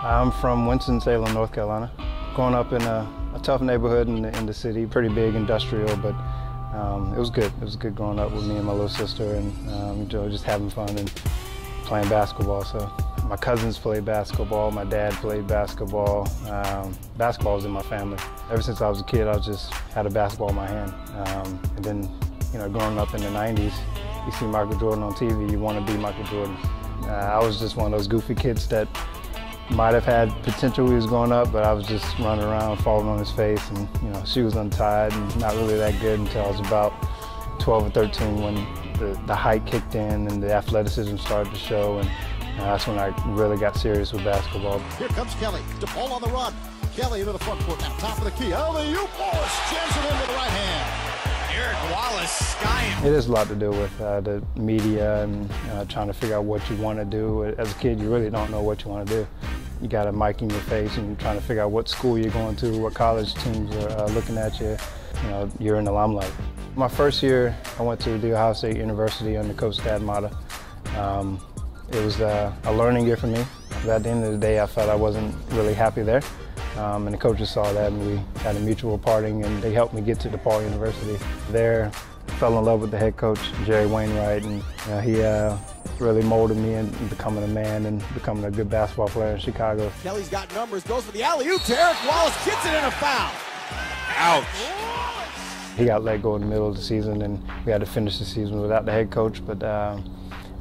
I'm from Winston-Salem, North Carolina. Growing up in a tough neighborhood in the city, pretty big industrial, but it was good. It was good growing up with me and my little sister and just having fun and playing basketball. So my cousins played basketball, my dad played basketball. Basketball was in my family. Ever since I was a kid, I just had a basketball in my hand. And then, growing up in the 90s, you see Michael Jordan on TV, you want to be Michael Jordan. I was just one of those goofy kids that might have had potential when he was growing up, but I was just running around, falling on his face, and shoes untied, and not really that good until I was about 12 or 13 when the height kicked in and the athleticism started to show, and that's when I really got serious with basketball. Here comes Kelly. DePaul on the run. Kelly into the front court now. Top of the key. Alley-oop. Wallace jams it in with the right hand. Eric Wallace skying. It has a lot to do with the media and trying to figure out what you want to do. As a kid, you really don't know what you want to do. You got a mic in your face and you're trying to figure out what school you're going to, what college teams are looking at you. You're in the limelight. My first year, I went to The Ohio State University under Coach Thad Matta. It was a learning year for me. But at the end of the day, I felt I wasn't really happy there. And the coaches saw that, and we had a mutual parting, and they helped me get to DePaul University. There, fell in love with the head coach, Jerry Wainwright, and he really molded me into becoming a man and becoming a good basketball player in Chicago. Kelly's got numbers, goes for the alley-oop to Eric Wallace, gets it in a foul. Ouch. He got let go in the middle of the season, and we had to finish the season without the head coach, but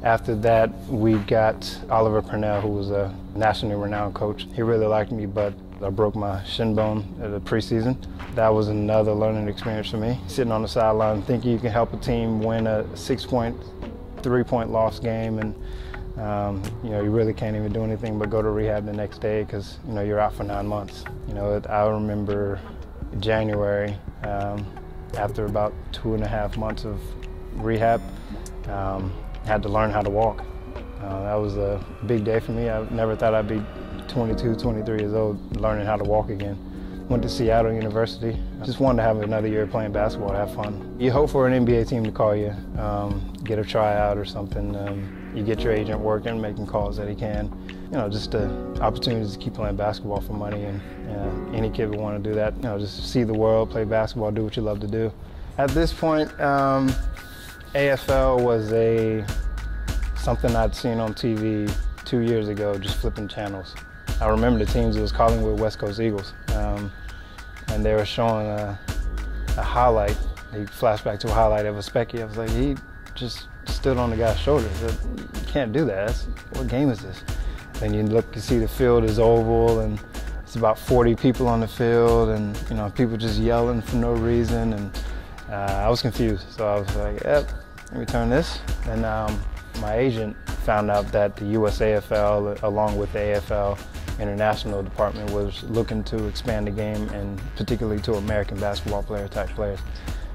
after that, we got Oliver Purnell, who was a nationally renowned coach. He really liked me, but I broke my shin bone at the preseason. That was another learning experience for me. Sitting on the sideline thinking you can help a team win a 6-point, 3-point loss game, and you really can't even do anything but go to rehab the next day because you're out for 9 months. I remember January, after about 2.5 months of rehab, had to learn how to walk. That was a big day for me. I never thought I'd be 22, 23 years old, learning how to walk again. Went to Seattle University. Just wanted to have another year playing basketball, have fun. You hope for an NBA team to call you, get a tryout or something. You get your agent working, making calls that he can. Just the opportunities to keep playing basketball for money, and any kid would want to do that. Just see the world, play basketball, do what you love to do. At this point, AFL was something I'd seen on TV 2 years ago, just flipping channels. I remember the teams, it was Collingwood West Coast Eagles, and they were showing a highlight. He flashed back to a highlight of a Specky. I was like, he just stood on the guy's shoulder. I said, you can't do that. What game is this? And you look, you see the field is oval, and it's about 40 people on the field, and people just yelling for no reason, and I was confused. So I was like, yep, let me turn this. And my agent found out that the USAFL, along with the AFL International Department, was looking to expand the game, and particularly to American basketball player type players.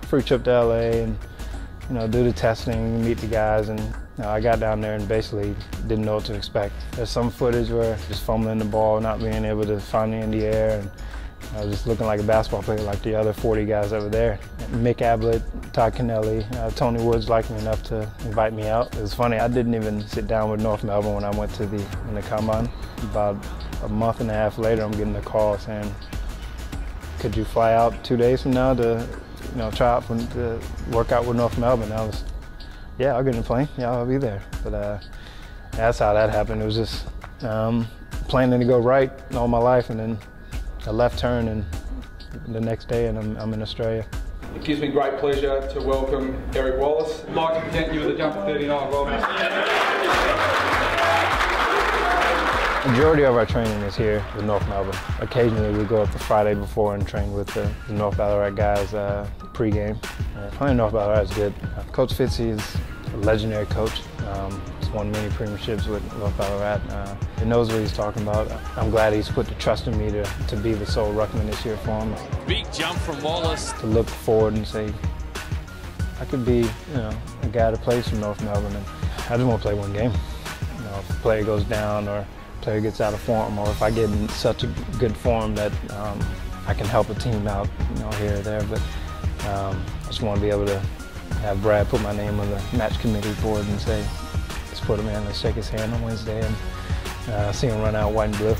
Free trip to LA and do the testing, meet the guys, and I got down there and basically didn't know what to expect. There's some footage where just fumbling the ball, not being able to find it in the air, and I was just looking like a basketball player like the other 40 guys over there. Mick Ablett, Todd Kennelly, Tony Woods liked me enough to invite me out. It was funny, I didn't even sit down with North Melbourne when I went to the combine. About a month and a half later, I'm getting a call saying, could you fly out 2 days from now to try out to work out with North Melbourne? I was, yeah, I'll get in the plane, yeah, I'll be there. But that's how that happened. It was just planning to go right all my life, and then a left turn, and the next day, and I'm in Australia. It gives me great pleasure to welcome Eric Wallace. I'd like to present you with a jumper 39. Well done. Majority of our training is here with North Melbourne. Occasionally we go up the Friday before and train with the North Ballarat guys pre-game. Playing North Ballarat is good. Coach Fitzy is a legendary coach. He's won many premierships with North Ballarat. He knows what he's talking about. I'm glad he's put the trust in me to be the sole ruckman this year for him. Big jump from Wallace. To look forward and say, I could be a guy that plays for North Melbourne, and I just want to play one game. If a player goes down, or player gets out of form, or if I get in such a good form that I can help a team out, here or there. But I just want to be able to have Brad put my name on the match committee board and say, let's put him in, let's shake his hand on Wednesday and see him run out white and blue.